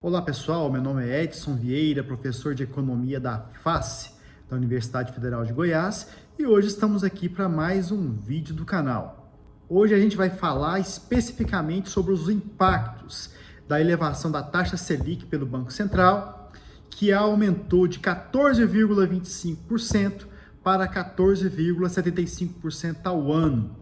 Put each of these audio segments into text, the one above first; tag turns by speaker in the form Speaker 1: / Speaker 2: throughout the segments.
Speaker 1: Olá pessoal, meu nome é Edson Vieira, professor de Economia da FACE, da Universidade Federal de Goiás, e hoje estamos aqui para mais um vídeo do canal. Hoje a gente vai falar especificamente sobre os impactos da elevação da taxa Selic pelo Banco Central, que aumentou de 14,25% para 14,75% ao ano.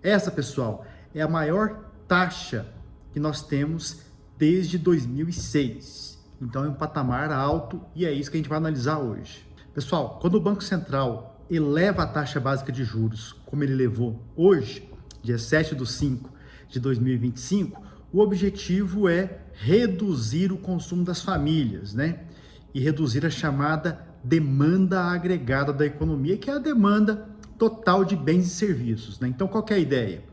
Speaker 1: Essa, pessoal, é a maior taxa que nós temos desde 2006. Então é um patamar alto e é isso que a gente vai analisar hoje. Pessoal, quando o Banco Central eleva a taxa básica de juros, como ele levou hoje, dia 7/5 de 2025, o objetivo é reduzir o consumo das famílias, né? E reduzir a chamada demanda agregada da economia, que é a demanda total de bens e serviços, né? Então, qual que é a ideia?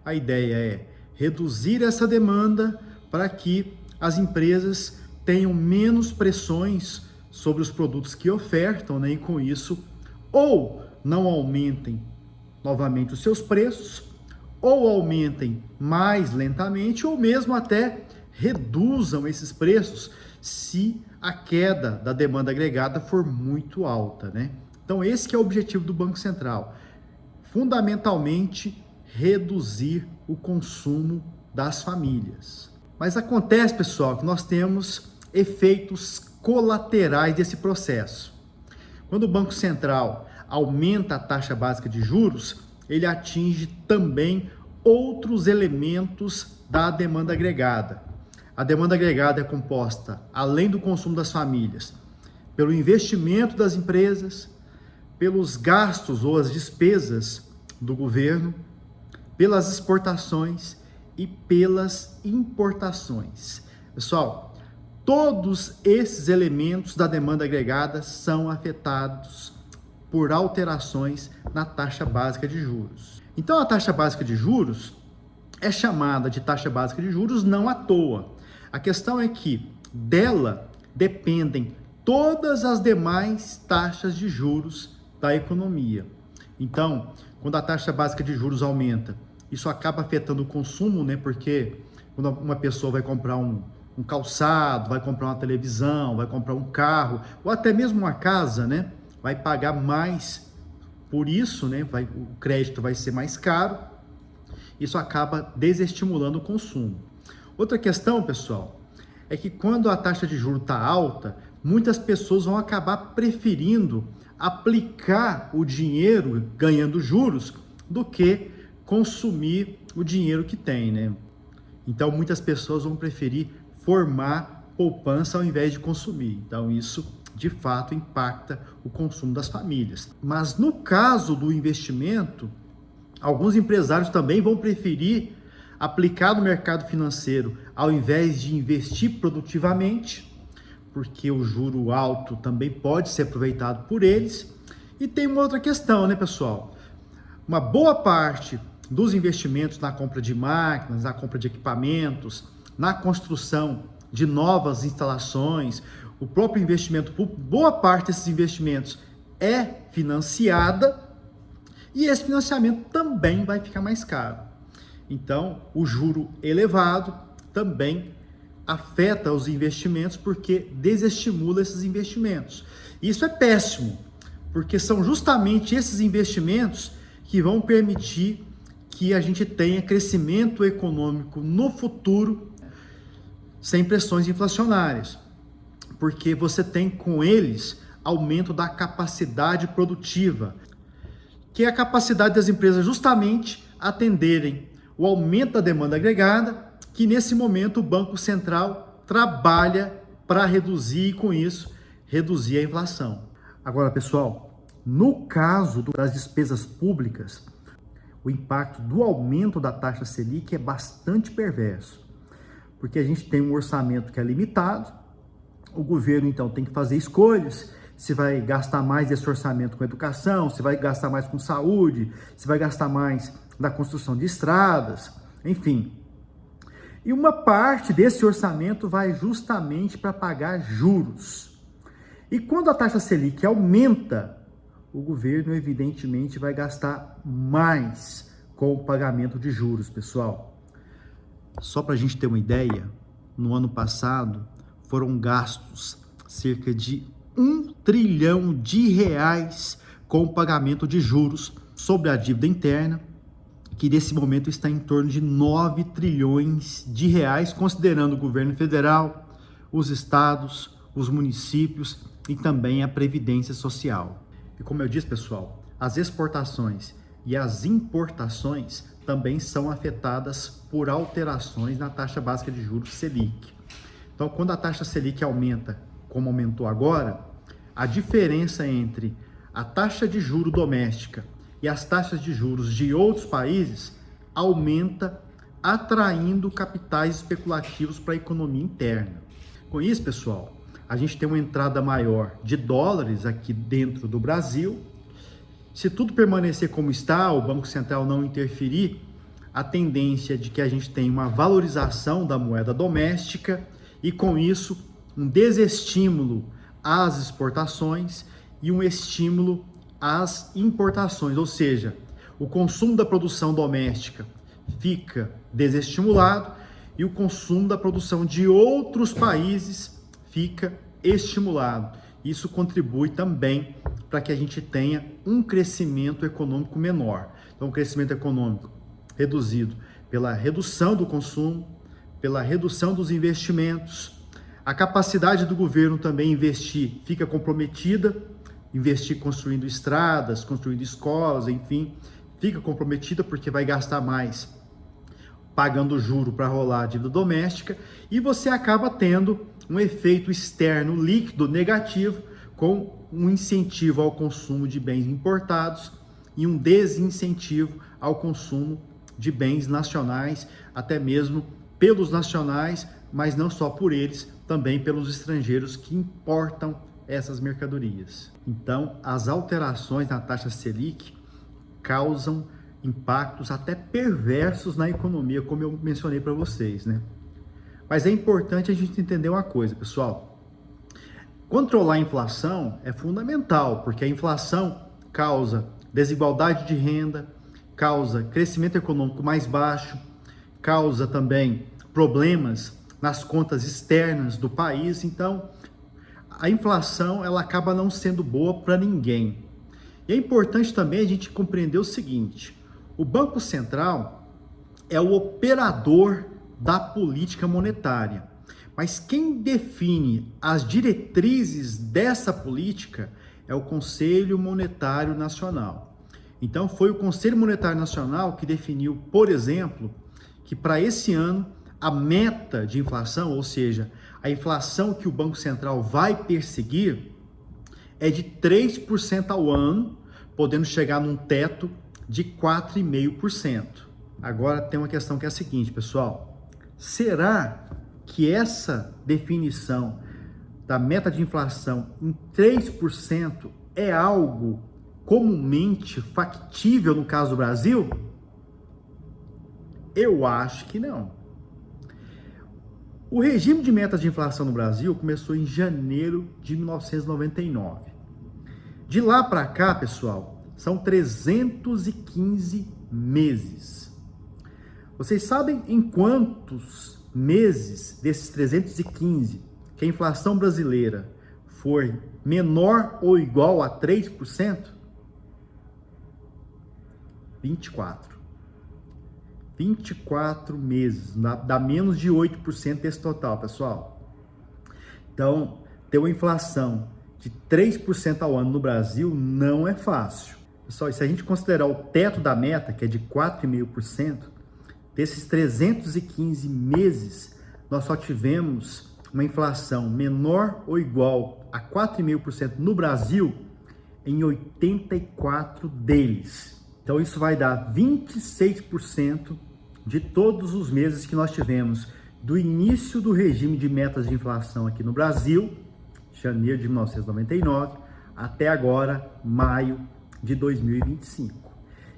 Speaker 1: A ideia é reduzir essa demanda para que as empresas tenham menos pressões sobre os produtos que ofertam, né? E com isso, ou não aumentem novamente os seus preços, ou aumentem mais lentamente, ou mesmo até reduzam esses preços se a queda da demanda agregada for muito alta, né? Então esse que é o objetivo do Banco Central, fundamentalmente reduzir o consumo das famílias. Mas acontece, pessoal, que nós temos efeitos colaterais desse processo. Quando o Banco Central aumenta a taxa básica de juros, ele atinge também outros elementos da demanda agregada. A demanda agregada é composta, além do consumo das famílias, pelo investimento das empresas, pelos gastos ou as despesas do governo, pelas exportações e pelas importações. Pessoal, todos esses elementos da demanda agregada são afetados por alterações na taxa básica de juros. Então, a taxa básica de juros é chamada de taxa básica de juros não à toa. A questão é que dela dependem todas as demais taxas de juros da economia. Então, quando a taxa básica de juros aumenta, isso acaba afetando o consumo, né? Porque quando uma pessoa vai comprar um calçado, vai comprar uma televisão, vai comprar um carro, ou até mesmo uma casa, né? Vai pagar mais por isso, né? O crédito vai ser mais caro. Isso acaba desestimulando o consumo. Outra questão, pessoal, é que quando a taxa de juros está alta, muitas pessoas vão acabar preferindo aplicar o dinheiro ganhando juros do que consumir o dinheiro que tem, né? Então, muitas pessoas vão preferir formar poupança ao invés de consumir. Então, isso, de fato, impacta o consumo das famílias. Mas, no caso do investimento, alguns empresários também vão preferir aplicar no mercado financeiro ao invés de investir produtivamente, porque o juro alto também pode ser aproveitado por eles. E tem uma outra questão, né, pessoal? Uma boa parte dos investimentos na compra de máquinas, na compra de equipamentos, na construção de novas instalações, o próprio investimento, boa parte desses investimentos é financiada e esse financiamento também vai ficar mais caro. Então, o juro elevado também afeta os investimentos porque desestimula esses investimentos. Isso é péssimo, porque são justamente esses investimentos que vão permitir que a gente tenha crescimento econômico no futuro sem pressões inflacionárias, porque você tem com eles aumento da capacidade produtiva, que é a capacidade das empresas justamente atenderem o aumento da demanda agregada, que nesse momento o Banco Central trabalha para reduzir e com isso reduzir a inflação. Agora, pessoal, no caso das despesas públicas, o impacto do aumento da taxa Selic é bastante perverso, porque a gente tem um orçamento que é limitado, o governo então tem que fazer escolhas, se vai gastar mais desse orçamento com educação, se vai gastar mais com saúde, se vai gastar mais na construção de estradas, enfim. E uma parte desse orçamento vai justamente para pagar juros. E quando a taxa Selic aumenta, o governo evidentemente vai gastar mais com o pagamento de juros, pessoal. Só para a gente ter uma ideia, no ano passado foram gastos cerca de R$ 1 trilhão com o pagamento de juros sobre a dívida interna, que nesse momento está em torno de R$ 9 trilhões, considerando o governo federal, os estados, os municípios e também a Previdência Social. E como eu disse, pessoal, as exportações e as importações também são afetadas por alterações na taxa básica de juros Selic. Então, quando a taxa Selic aumenta, como aumentou agora, a diferença entre a taxa de juro doméstica e as taxas de juros de outros países aumenta, atraindo capitais especulativos para a economia interna. Com isso, pessoal, a gente tem uma entrada maior de dólares aqui dentro do Brasil. Se tudo permanecer como está, o Banco Central não interferir, a tendência é de que a gente tenha uma valorização da moeda doméstica e, com isso, um desestímulo às exportações e um estímulo às importações, ou seja, o consumo da produção doméstica fica desestimulado e o consumo da produção de outros países fica estimulado. Isso contribui também para que a gente tenha um crescimento econômico menor. Então, um crescimento econômico reduzido pela redução do consumo, pela redução dos investimentos. A capacidade do governo também investir fica comprometida, investir construindo estradas, construindo escolas, enfim, fica comprometida porque vai gastar mais pagando juro para rolar a dívida doméstica, e você acaba tendo um efeito externo líquido negativo com um incentivo ao consumo de bens importados e um desincentivo ao consumo de bens nacionais, até mesmo pelos nacionais, mas não só por eles, também pelos estrangeiros que importam essas mercadorias. Então, as alterações na taxa Selic causam impactos até perversos na economia, como eu mencionei para vocês, né? Mas é importante a gente entender uma coisa, pessoal. Controlar a inflação é fundamental, porque a inflação causa desigualdade de renda, causa crescimento econômico mais baixo, causa também problemas nas contas externas do país. Então, a inflação ela acaba não sendo boa para ninguém. E é importante também a gente compreender o seguinte: o Banco Central é o operador da política monetária, mas quem define as diretrizes dessa política é o Conselho Monetário Nacional. Então, foi o Conselho Monetário Nacional que definiu, por exemplo, que para esse ano a meta de inflação, ou seja, a inflação que o Banco Central vai perseguir, é de 3% ao ano, podendo chegar num teto de 4,5%. Agora tem uma questão que é a seguinte, pessoal: será que essa definição da meta de inflação em 3% é algo comumente factível no caso do Brasil? Eu acho que não. O regime de metas de inflação no Brasil começou em janeiro de 1999. De lá para cá, pessoal, são 315 meses. Vocês sabem em quantos meses desses 315 que a inflação brasileira foi menor ou igual a 3%? 24. 24 meses, dá menos de 8% desse total, pessoal. Então, ter uma inflação de 3% ao ano no Brasil não é fácil. Pessoal, e se a gente considerar o teto da meta, que é de 4,5%, desses 315 meses, nós só tivemos uma inflação menor ou igual a 4,5% no Brasil em 84 deles. Então, isso vai dar 26% de todos os meses que nós tivemos do início do regime de metas de inflação aqui no Brasil, janeiro de 1999, até agora, maio de 2025.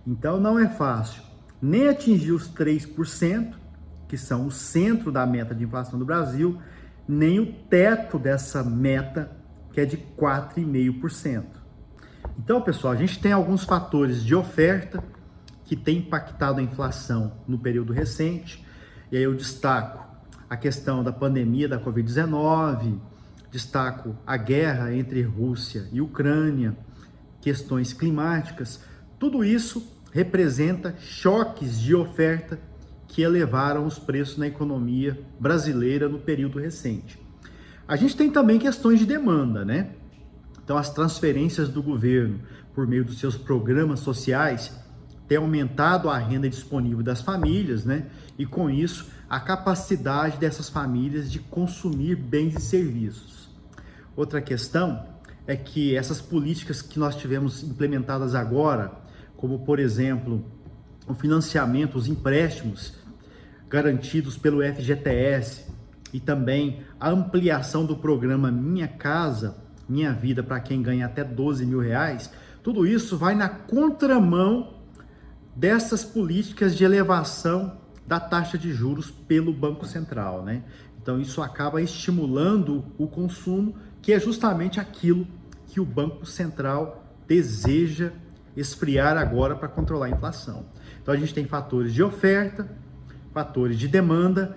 Speaker 1: Então, não é fácil nem atingir os 3%, que são o centro da meta de inflação do Brasil, nem o teto dessa meta, que é de 4,5%. Então, pessoal, a gente tem alguns fatores de oferta que têm impactado a inflação no período recente, e aí eu destaco a questão da pandemia da Covid-19, destaco a guerra entre Rússia e Ucrânia, questões climáticas, tudo isso representa choques de oferta que elevaram os preços na economia brasileira no período recente. A gente tem também questões de demanda, né? Então, as transferências do governo por meio dos seus programas sociais têm aumentado a renda disponível das famílias, né? E com isso, a capacidade dessas famílias de consumir bens e serviços. Outra questão é que essas políticas que nós tivemos implementadas agora, como por exemplo, o financiamento, os empréstimos garantidos pelo FGTS e também a ampliação do programa Minha Casa, Minha Vida para quem ganha até 12 mil reais, tudo isso vai na contramão dessas políticas de elevação da taxa de juros pelo Banco Central, né? Então isso acaba estimulando o consumo, que é justamente aquilo que o Banco Central deseja esfriar agora para controlar a inflação. Então a gente tem fatores de oferta, fatores de demanda,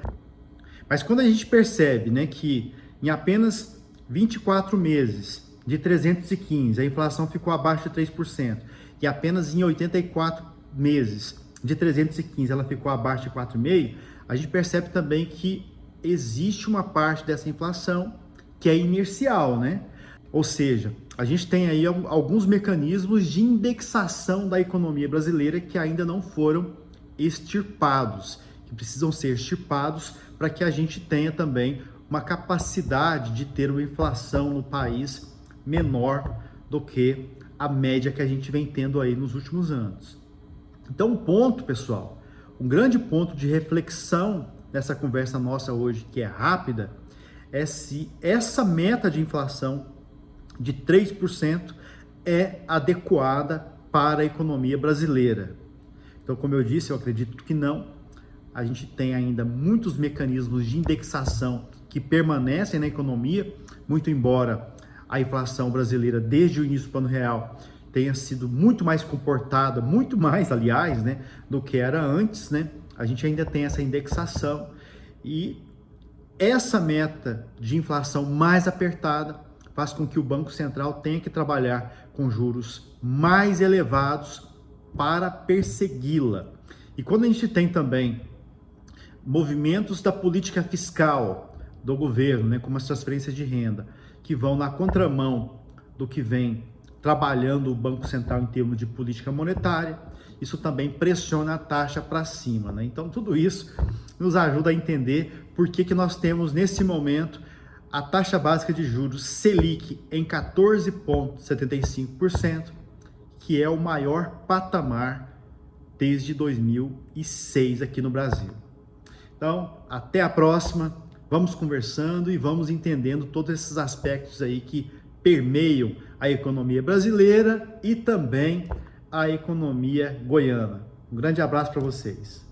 Speaker 1: mas quando a gente percebe, né, que em apenas 24 meses de 315 a inflação ficou abaixo de 3% e apenas em 84 meses de 315 ela ficou abaixo de 4,5%, a gente percebe também que existe uma parte dessa inflação que é inercial, né? Ou seja, a gente tem aí alguns mecanismos de indexação da economia brasileira que ainda não foram extirpados, que precisam ser extirpados para que a gente tenha também uma capacidade de ter uma inflação no país menor do que a média que a gente vem tendo aí nos últimos anos. Então, pessoal, um grande ponto de reflexão nessa conversa nossa hoje, que é rápida, é se essa meta de inflação de 3% é adequada para a economia brasileira. Então, como eu disse, eu acredito que não. A gente tem ainda muitos mecanismos de indexação que permanecem na economia, muito embora a inflação brasileira, desde o início do Plano Real, tenha sido muito mais comportada, muito mais, aliás, né, do que era antes, né? A gente ainda tem essa indexação e essa meta de inflação mais apertada faz com que o Banco Central tenha que trabalhar com juros mais elevados para persegui-la. E quando a gente tem também movimentos da política fiscal do governo, né, como as transferências de renda, que vão na contramão do que vem trabalhando o Banco Central em termos de política monetária, isso também pressiona a taxa para cima, né? Então, tudo isso nos ajuda a entender por que nós temos, nesse momento, a taxa básica de juros Selic em 14,75%, que é o maior patamar desde 2006 aqui no Brasil. Então, até a próxima, vamos conversando e vamos entendendo todos esses aspectos aí que permeiam a economia brasileira e também a economia goiana. Um grande abraço para vocês.